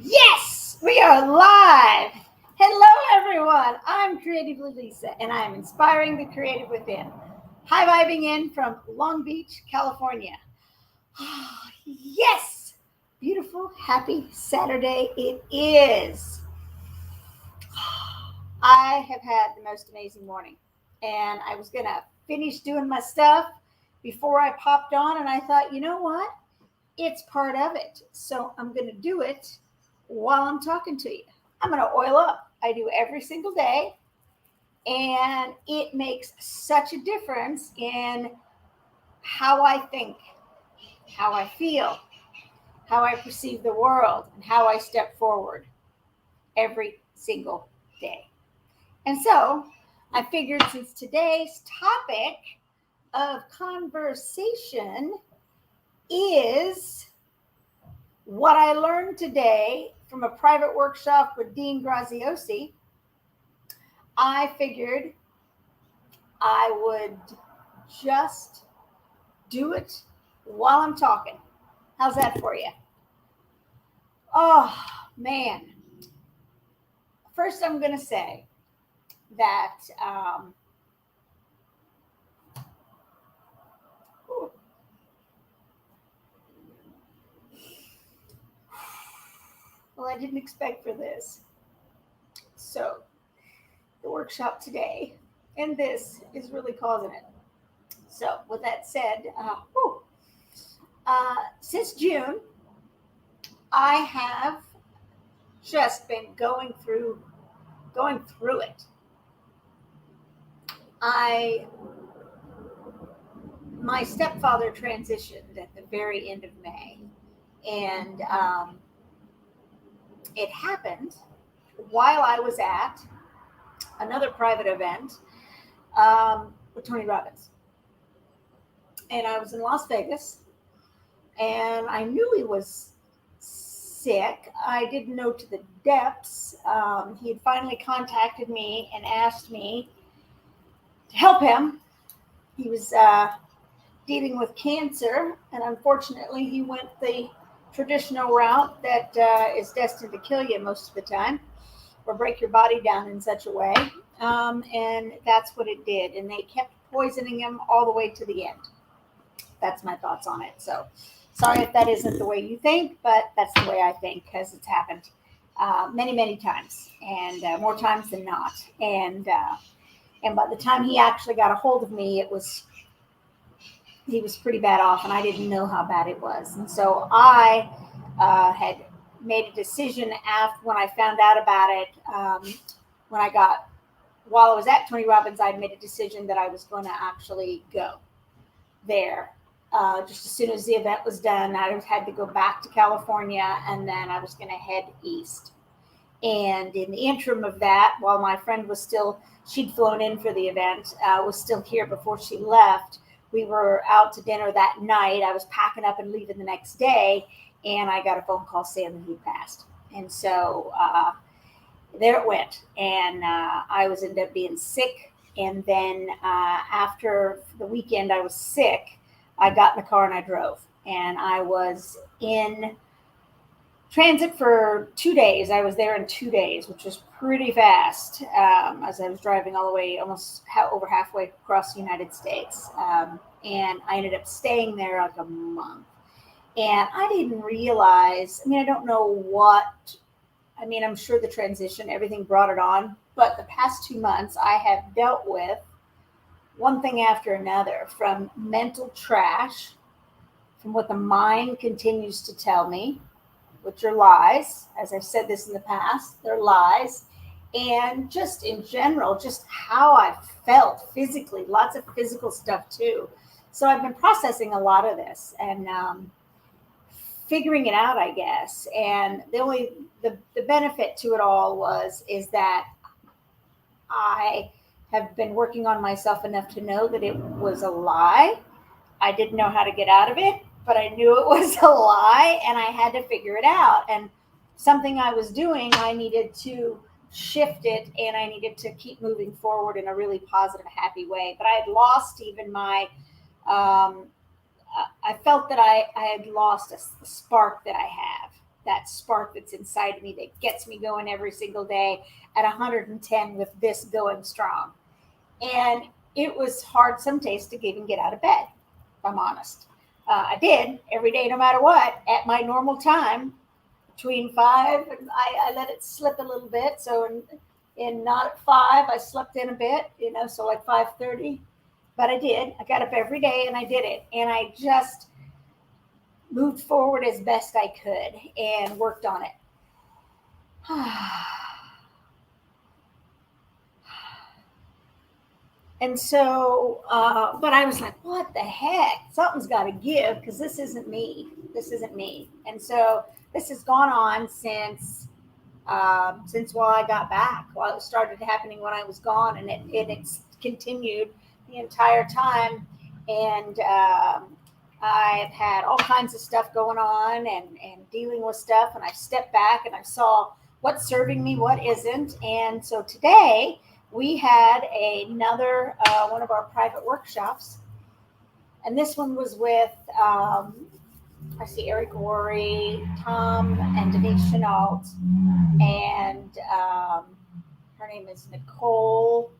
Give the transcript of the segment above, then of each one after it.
Yes, we are live. Hello, everyone. I'm Creatively Lisa, and I'm inspiring the creative within. High vibing in from Long Beach, California. Yes, beautiful, happy Saturday it is. I have had the most amazing morning, and I was going to finish doing my stuff before I popped on, and I thought, you know what? It's part of it. So I'm going to do it while I'm talking to you. I'm going to oil up. I do every single day. And it makes such a difference in how I think, how I feel, how I perceive the world, and how I step forward every single day. And so I figured since today's topic of conversation is what I learned today from a private workshop with Dean Graziosi, I figured I would just do it while I'm talking. How's that for you? Oh, man. First, I'm going to say that well, I didn't expect for this. So, the workshop today, and this is really causing it. So, with that said, since June, I have just been going through it. I My stepfather transitioned at the very end of May, and it happened while I was at another private event with Tony Robbins, and I was in Las Vegas, and I knew he was sick. I didn't know to the depths. He had finally contacted me and asked me to help him. He was dealing with cancer, and unfortunately, he went the traditional route that is destined to kill you most of the time or break your body down in such a way. And that's what it did. And they kept poisoning him all the way to the end. That's my thoughts on it. So sorry if that isn't the way you think, but that's the way I think because it's happened many, many times and more times than not. And by the time he actually got a hold of me, he was pretty bad off, and I didn't know how bad it was. And so I had made a decision after when I found out about it. When I got While I was at Tony Robbins, I had made a decision that I was going to actually go there. Just as soon as the event was done, I had to go back to California, and then I was going to head east. And in the interim of that, while my friend she'd flown in for the event, was still here before she left. We were out to dinner that night. I was packing up and leaving the next day, and I got a phone call saying that he passed. And so there it went. And I ended up being sick. And then after the weekend I was sick, I got in the car and I drove. And I was in transit for 2 days. I was there in 2 days, which was pretty fast as I was driving all the way almost over halfway across the United States. And I ended up staying there like a month. And I didn't realize, I don't know I'm sure the transition, everything brought it on. But the past 2 months, I have dealt with one thing after another, from mental trash, from what the mind continues to tell me, which are lies. As I've said this in the past, they're lies. And just in general, just how I felt physically, lots of physical stuff too. So I've been processing a lot of this and figuring it out, I guess. And the benefit to it all is that I have been working on myself enough to know that it was a lie. I didn't know how to get out of it, but I knew it was a lie and I had to figure it out. And something I was doing, I needed to shift it and I needed to keep moving forward in a really positive, happy way. But I had lost even I felt that I had lost a spark that I have that spark that's inside of me that gets me going every single day at 110 with this going strong. And it was hard some days to even get out of bed, if I'm honest. I did every day, no matter what, at my normal time between 5 and I let it slip a little bit. So in not at 5, I slept in a bit, so like 5:30. But I did. I got up every day and I did it. And I just moved forward as best I could and worked on it. And so, but I was like, what the heck? Something's got to give because this isn't me. This isn't me. And so this has gone on since while I got back. Well, it started happening when I was gone, and it's continued the entire time. And I've had all kinds of stuff going on and dealing with stuff, and I've stepped back and I saw what's serving me, what isn't. And so today we had another one of our private workshops, and this one was with I see Eric Worre, Tom and Denise Chenault, and her name is Nicole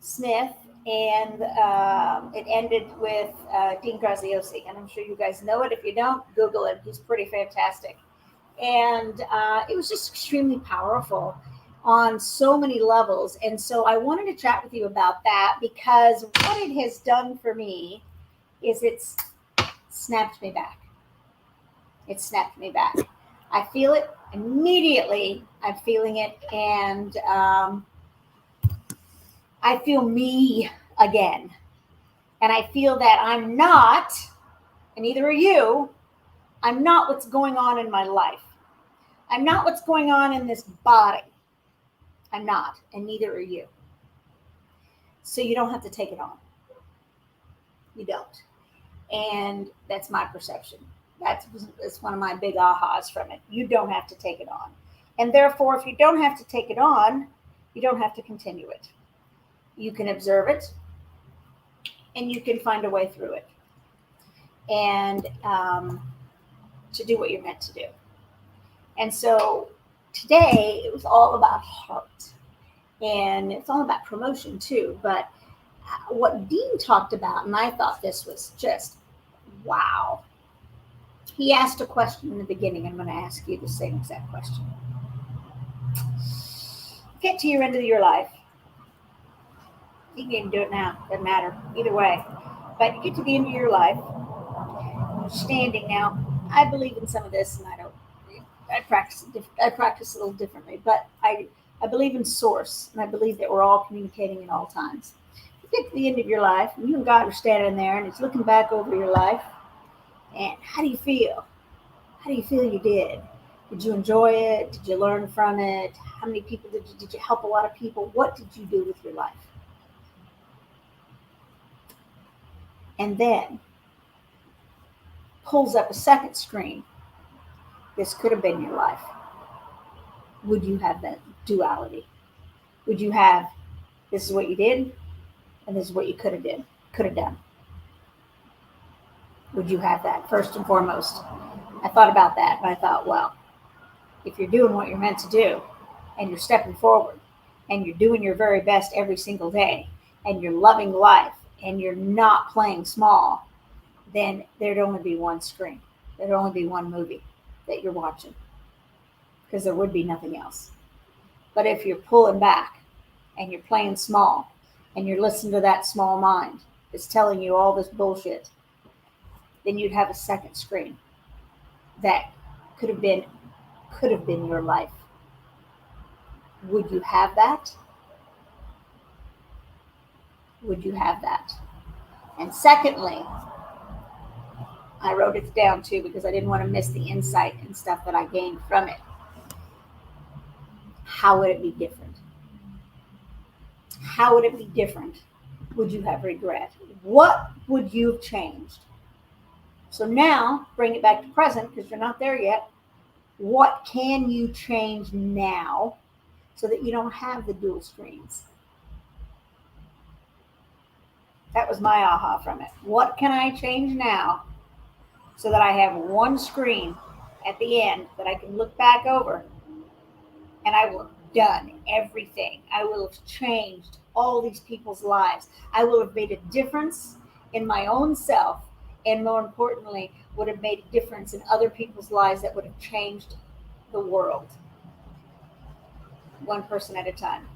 Smith, and it ended with Dean Graziosi, and I'm sure you guys know it. If you don't, Google it. He's pretty fantastic. And it was just extremely powerful on so many levels. And so I wanted to chat with you about that because what it has done for me is it's snapped me back. It snapped me back. I feel it immediately. I'm feeling it. And I feel me again. And I feel that I'm not, and neither are you, I'm not what's going on in my life. I'm not what's going on in this body. I'm not, and neither are you. So you don't have to take it on. You don't. And that's my perception. That's one of my big ahas from it. You don't have to take it on. And therefore, if you don't have to take it on, you don't have to continue it. You can observe it, and you can find a way through it. And to do what you're meant to do. And so today it was all about heart, and it's all about promotion too. But what Dean talked about, and I thought this was just wow. He asked a question in the beginning. I'm going to ask you the same exact question. Get to your end of your life. You can even do it now. Doesn't matter. Either way. But you get to the end of your life. Standing now. I believe in some of this, and I practice a little differently, but I believe in source, and I believe that we're all communicating at all times. You get to the end of your life, and you and God are standing there, and it's looking back over your life, and how do you feel? How do you feel you did? Did you enjoy it? Did you learn from it? How many people did you help? A lot of people. What did you do with your life? And then pulls up a second screen. This could have been your life. Would you have that duality? Would you have, this is what you did, and this is what you could have done? Would you have that first and foremost? I thought about that, and I thought, well, if you're doing what you're meant to do, and you're stepping forward, and you're doing your very best every single day, and you're loving life, and you're not playing small, then there'd only be one screen. There'd only be one movie that you're watching, because there would be nothing else. But if you're pulling back and you're playing small and you're listening to that small mind that's telling you all this bullshit, then you'd have a second screen that could have been your life. Would you have that? Would you have that? And secondly, I wrote it down too because I didn't want to miss the insight and stuff that I gained from it. How would it be different? How would it be different? Would you have regret? What would you have changed? So now, bring it back to present because you're not there yet. What can you change now so that you don't have the dual screens? That was my aha from it. What can I change now so that I have one screen at the end that I can look back over and I will have done everything. I will have changed all these people's lives. I will have made a difference in my own self, and more importantly, would have made a difference in other people's lives that would have changed the world, one person at a time.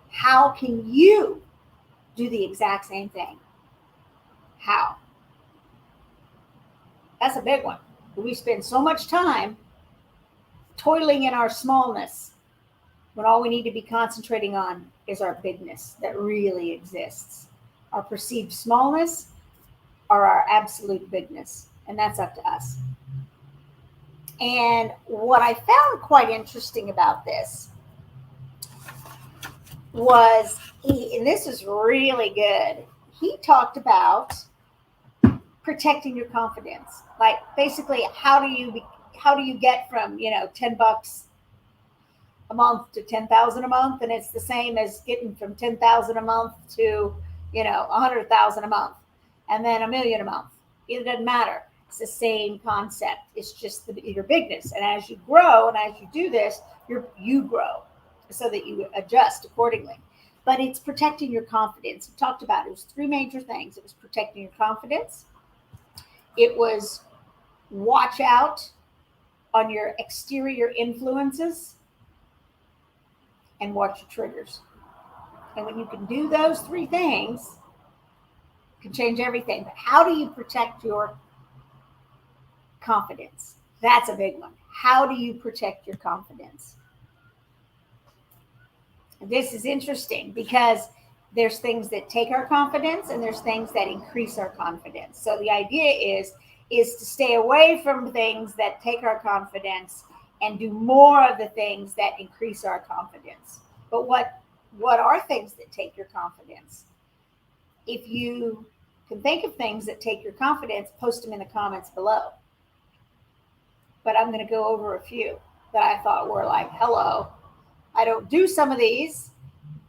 How can you do the exact same thing? How? That's a big one. We spend so much time toiling in our smallness when all we need to be concentrating on is our bigness that really exists. Our perceived smallness or our absolute bigness. And that's up to us. And what I found quite interesting about this was, and this is really good, he talked about protecting your confidence. Like basically, how do you get from, $10 a month to 10,000 a month? And it's the same as getting from 10,000 a month to, 100,000 a month, and then $1 million a month. It doesn't matter. It's the same concept. It's just your bigness. And as you grow and as you do this, you grow so that you adjust accordingly. But it's protecting your confidence. We talked about it was three major things. It was protecting your confidence. It was watch out on your exterior influences and watch your triggers. And when you can do those three things, it can change everything. But how do you protect your confidence? That's a big one. How do you protect your confidence? And this is interesting because there's things that take our confidence and there's things that increase our confidence. So the idea is to stay away from things that take our confidence and do more of the things that increase our confidence. But what are things that take your confidence? If you can think of things that take your confidence, post them in the comments below. But I'm going to go over a few that I thought were like, hello, I don't do some of these,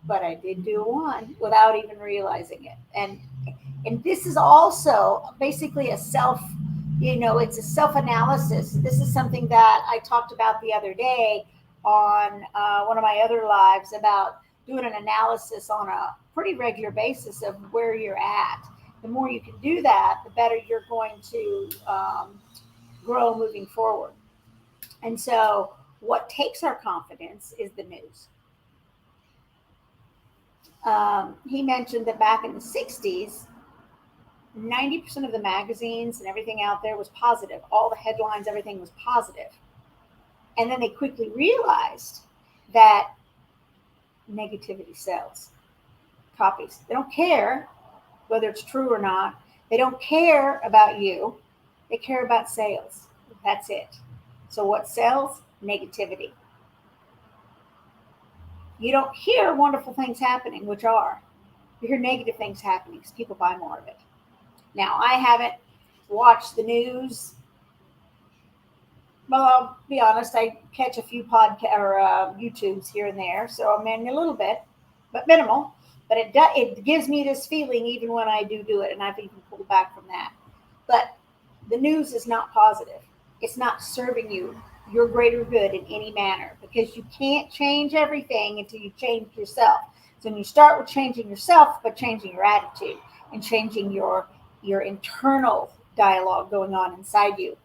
but I did do one without even realizing it. And this is also basically it's a self-analysis. This is something that I talked about the other day on one of my other lives about doing an analysis on a pretty regular basis of where you're at. The more you can do that, the better you're going to grow moving forward. And so what takes our confidence is the news. He mentioned that back in the 60s, 90% of the magazines and everything out there was positive. All the headlines, everything was positive. And then they quickly realized that negativity sells. Copies. They don't care whether it's true or not. They don't care about you. They care about sales. That's it. So what sells? Negativity. You don't hear wonderful things happening, which are. You hear negative things happening because people buy more of it. Now, I haven't watched the news. Well, I'll be honest, I catch a few podcasts or YouTubes here and there, so I'm in a little bit, but minimal. But it gives me this feeling even when I do it, and I've even pulled back from that. But the news is not positive. It's not serving you your greater good in any manner, because you can't change everything until you change yourself. So when you start with changing yourself, but changing your attitude and changing your internal dialogue going on inside you.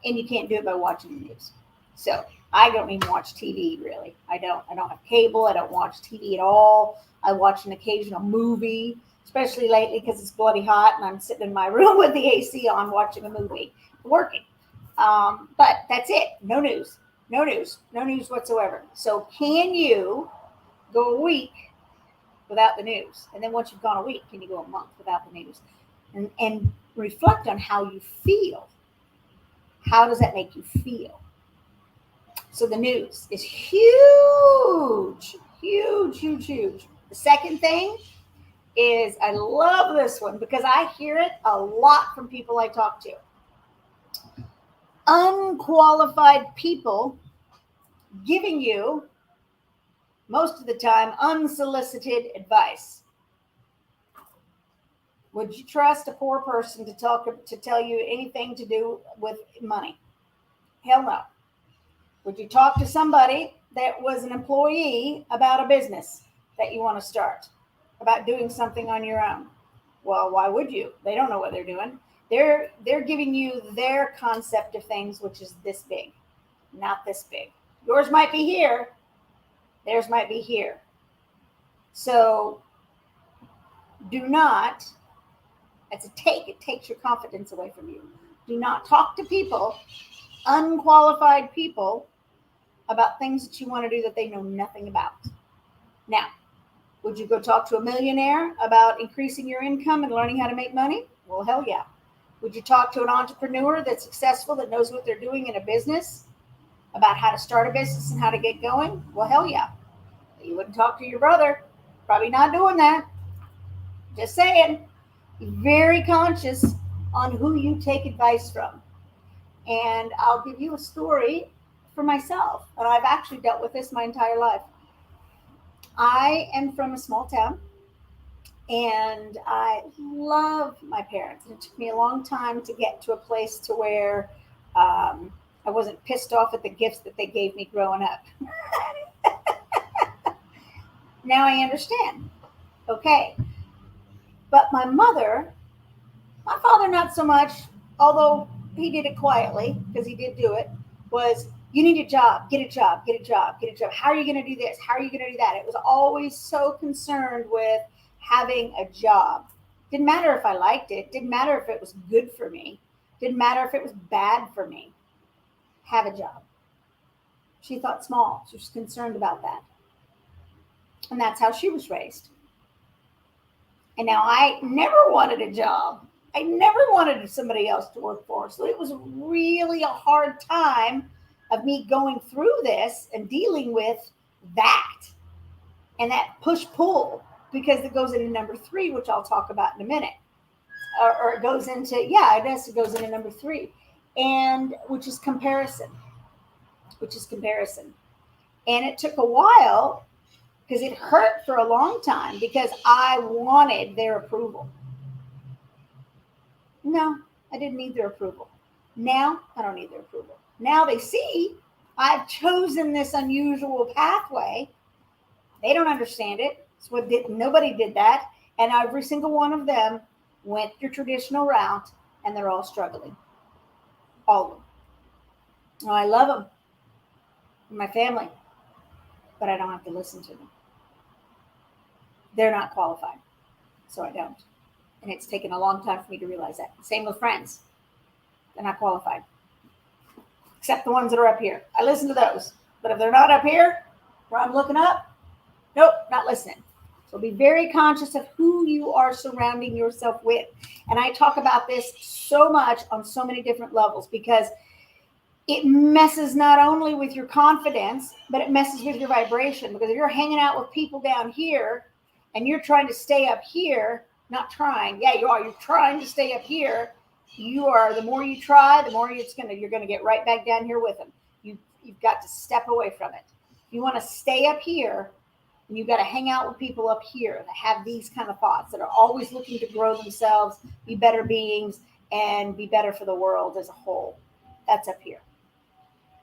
And you can't do it by watching the news. So I don't even watch TV, really. I don't have cable. I don't watch TV at all. I watch an occasional movie, especially lately because it's bloody hot and I'm sitting in my room with the AC on watching a movie, working. But that's it. No news whatsoever. So can you go a week without the news? And then once you've gone a week, can you go a month without the news? And reflect on how you feel. How does that make you feel? So the news is huge. The second thing is, I love this one because I hear it a lot from people I talk to. Unqualified people giving you, most of the time, unsolicited advice. Would you trust a poor person to tell you anything to do with money? Hell no. Would you talk to somebody that was an employee about a business that you want to start, about doing something on your own? Well, why would you? They don't know what they're doing. They're giving you their concept of things, which is this big, not this big. Yours might be here, theirs might be here. So do not, it takes your confidence away from you. Do not talk to people, unqualified people, about things that you want to do that they know nothing about. Now, would you go talk to a millionaire about increasing your income and learning how to make money? Well, hell yeah. Would you talk to an entrepreneur that's successful, that knows what they're doing in a business, about how to start a business and how to get going? Well, hell yeah. You wouldn't talk to your brother. Probably not doing that. Just saying. Be very conscious on who you take advice from. And I'll give you a story for myself. And I've actually dealt with this my entire life. I am from a small town, and I love my parents. And it took me a long time to get to a place to where I wasn't pissed off at the gifts that they gave me growing up. Now I understand. Okay. But my father not so much, although he did it quietly, because he did do it, was, you need a job, get a job, get a job, get a job. How are you going to do this? How are you going to do that? It was always so concerned with having a job. Didn't matter if I liked it. Didn't matter if it was good for me. Didn't matter if it was bad for me. Have a job. She thought small. She was concerned about that. And that's how she was raised. And now I never wanted a job. I never wanted somebody else to work for. So it was really a hard time of me going through this and dealing with that and that push-pull, because it goes into number 3, which I'll talk about in a minute. Or it goes into, I guess it goes into number 3, and which is comparison. And it took a while, because it hurt for a long time, because I wanted their approval. No, I didn't need their approval. Now I don't need their approval. Now they see I've chosen this unusual pathway. They don't understand it. Nobody did that. And every single one of them went the traditional route, and they're all struggling. All of them. Now, I love them. My family. But I don't have to listen to them. They're not qualified. So I don't. And it's taken a long time for me to realize that. Same with friends. They're not qualified. Except the ones that are up here. I listen to those. But if they're not up here, where I'm looking up, nope, not listening. So be very conscious of who you are surrounding yourself with. And I talk about this so much on so many different levels, because it messes not only with your confidence, but it messes with your vibration. Because if you're hanging out with people down here and you're trying to stay up here, not trying, you are, you're trying to stay up here, the more you try, the more you're going to get right back down here with them. You've got to step away from it. You want to stay up here, and you've got to hang out with people up here that have these kind of thoughts, that are always looking to grow themselves, be better beings, and be better for the world as a whole. That's up here.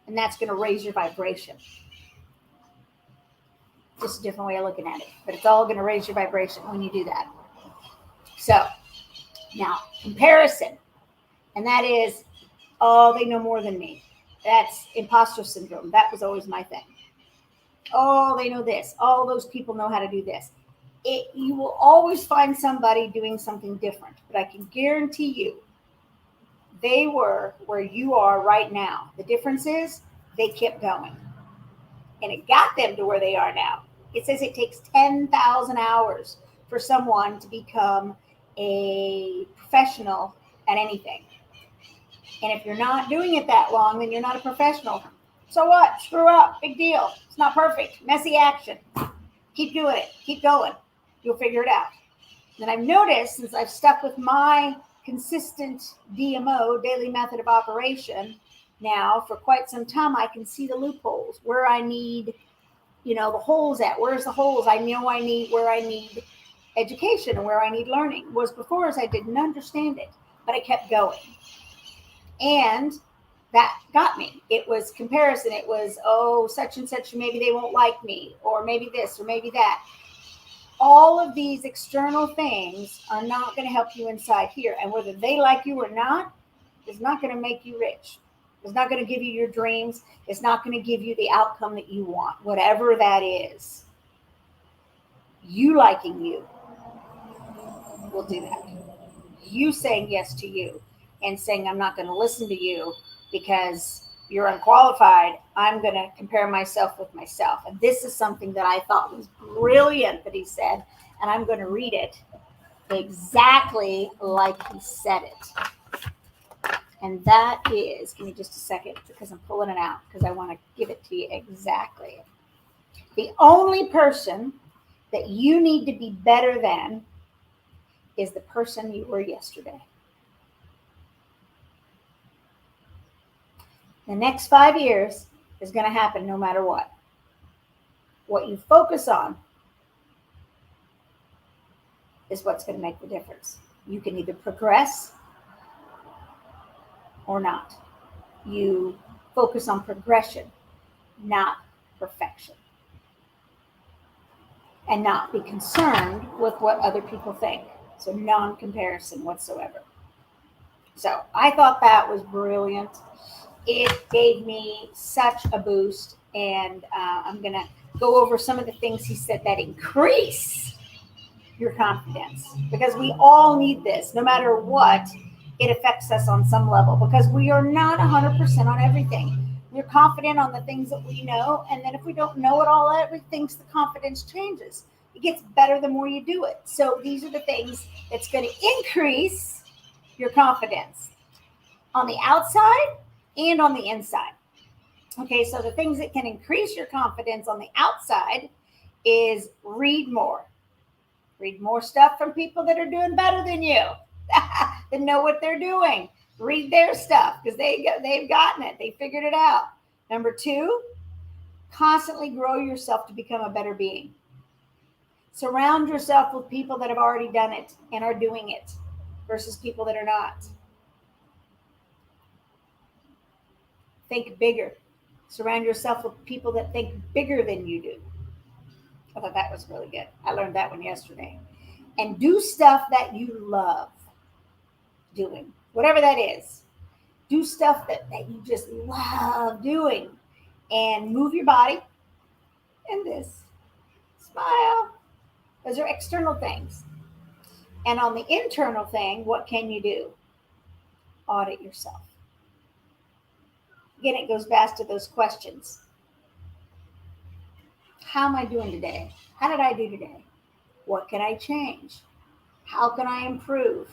And that's going to raise your vibration. Just a different way of looking at it. But it's all going to raise your vibration when you do that. So, now, comparison. And that is, they know more than me. That's imposter syndrome. That was always my thing. Oh, they know this. All those people know how to do this. You will always find somebody doing something different. But I can guarantee you, they were where you are right now. The difference is they kept going. And it got them to where they are now. It says it takes 10,000 hours for someone to become a professional at anything. And if you're not doing it that long, then you're not a professional. So what? Screw up. Big deal. It's not perfect. Messy action. Keep doing it. Keep going. You'll figure it out. And I've noticed, since I've stuck with my consistent DMO, daily method of operation, now for quite some time, I can see the loopholes, where I need, the holes at. Where's the holes? I know where I need education and where I need learning. Was before, as I didn't understand it, but I kept going. And that got me. It was comparison. It was, oh, such and such, maybe they won't like me, or maybe this, or maybe that. All of these external things are not going to help you inside here. And whether they like you or not is not going to make you rich. It's not going to give you your dreams. It's not going to give you the outcome that you want, whatever that is. You liking you will do that. You saying yes to you and saying, I'm not going to listen to you because you're unqualified. I'm going to compare myself with myself. And this is something that I thought was brilliant that he said. And I'm going to read it exactly like he said it. And that is, give me just a second because I'm pulling it out because I want to give it to you exactly. The only person that you need to be better than is the person you were yesterday. The next 5 years is going to happen no matter what. What you focus on is what's going to make the difference. You can either progress or not. You focus on progression, not perfection. And not be concerned with what other people think. So non-comparison whatsoever. So I thought that was brilliant. It gave me such a boost. And I'm going to go over some of the things he said that increase your confidence. Because we all need this. No matter what, it affects us on some level. Because we are not 100% on everything. We're confident on the things that we know. And then if we don't know it all, everything, the confidence changes. It gets better the more you do it. So these are the things that's going to increase your confidence on the outside and on the inside. Okay, so the things that can increase your confidence on the outside is read more. Read more stuff from people that are doing better than you, that know what they're doing. Read their stuff because they've gotten it. They figured it out. Number 2, constantly grow yourself to become a better being. Surround yourself with people that have already done it and are doing it versus people that are not. Think bigger. Surround yourself with people that think bigger than you do. I thought that was really good. I learned that one yesterday. And do stuff that you love doing, whatever that is. Do stuff that you just love doing and move your body. And this. Smile. Those are external things. And on the internal thing, what can you do? Audit yourself. Again, it goes back to those questions. How am I doing today? How did I do today? What can I change? How can I improve?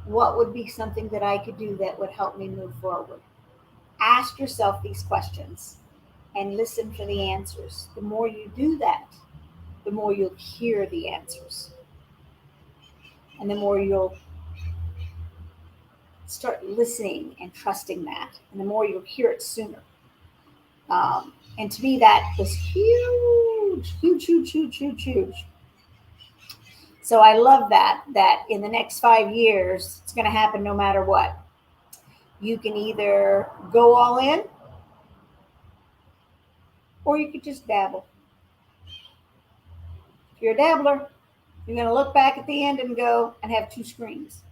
What would be something that I could do that would help me move forward? Ask yourself these questions and listen for the answers. The more you do that, the more you'll hear the answers. And the more you'll start listening and trusting that. And the more you'll hear it sooner. And to me, that was huge, huge, huge, huge, huge, huge. So I love that in the next 5 years, it's going to happen no matter what. You can either go all in or you could just dabble. If you're a dabbler, you're going to look back at the end and go and have 2 screens.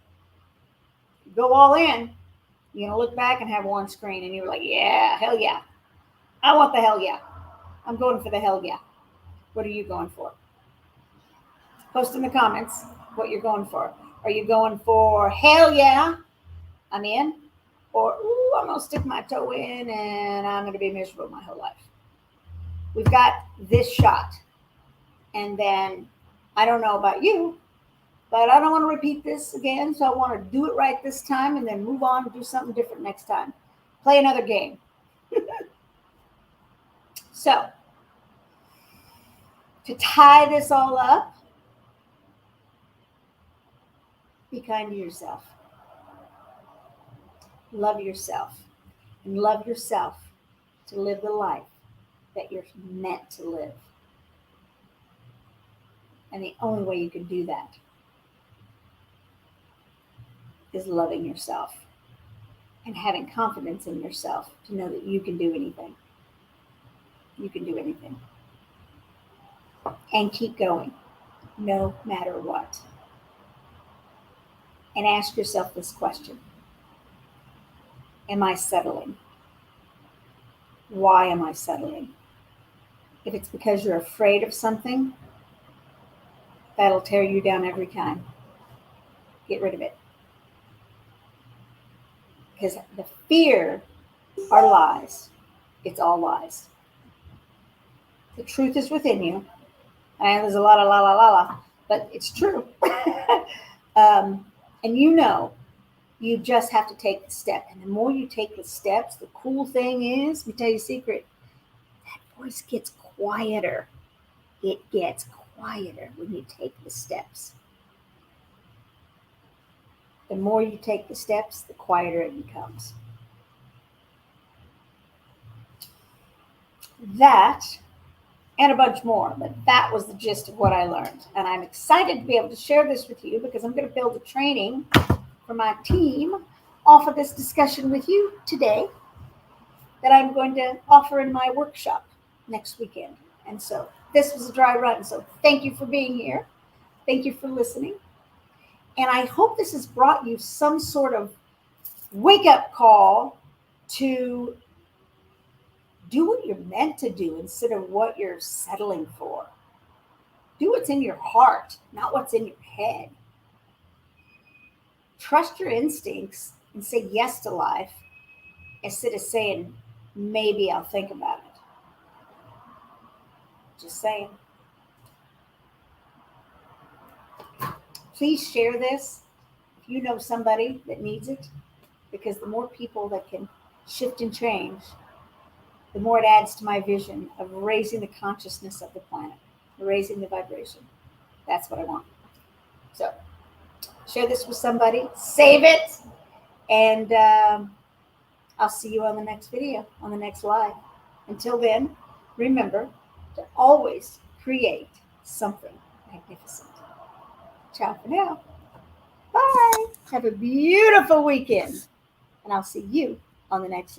Go all in, you're going to look back and have 1 screen and you're like, yeah, hell yeah. I want the hell yeah. I'm going for the hell yeah. What are you going for? Post in the comments what you're going for. Are you going for hell yeah, I'm in? Or, ooh, I'm going to stick my toe in and I'm going to be miserable my whole life. We've got this shot. And then, I don't know about you, but I don't want to repeat this again. So I want to do it right this time and then move on and do something different next time. Play another game. So, to tie this all up, be kind to yourself. Love yourself. And love yourself to live the life that you're meant to live. And the only way you can do that is loving yourself and having confidence in yourself to know that you can do anything. You can do anything. And keep going, no matter what. And ask yourself this question: am I settling? Why am I settling? If it's because you're afraid of something, that'll tear you down every time. Get rid of it. Because the fear are lies. It's all lies. The truth is within you. And there's a lot of la la la la, but it's true. And you just have to take the step. And the more you take the steps, the cool thing is, let me tell you a secret, that voice gets quieter. It gets quieter when you take the steps. The more you take the steps, the quieter it becomes. That and a bunch more, but that was the gist of what I learned. And I'm excited to be able to share this with you because I'm going to build a training for my team off of this discussion with you today that I'm going to offer in my workshop next weekend. And so this was a dry run. So thank you for being here. Thank you for listening. And I hope this has brought you some sort of wake-up call to do what you're meant to do instead of what you're settling for. Do what's in your heart, not what's in your head. Trust your instincts and say yes to life instead of saying, maybe I'll think about it. Just saying. Please share this if you know somebody that needs it, because the more people that can shift and change, the more it adds to my vision of raising the consciousness of the planet, raising the vibration. That's what I want. So share this with somebody, save it, and I'll see you on the next video, on the next live. Until then, remember to always create something magnificent. Ciao for now. Bye. Have a beautiful weekend, and I'll see you on the next live.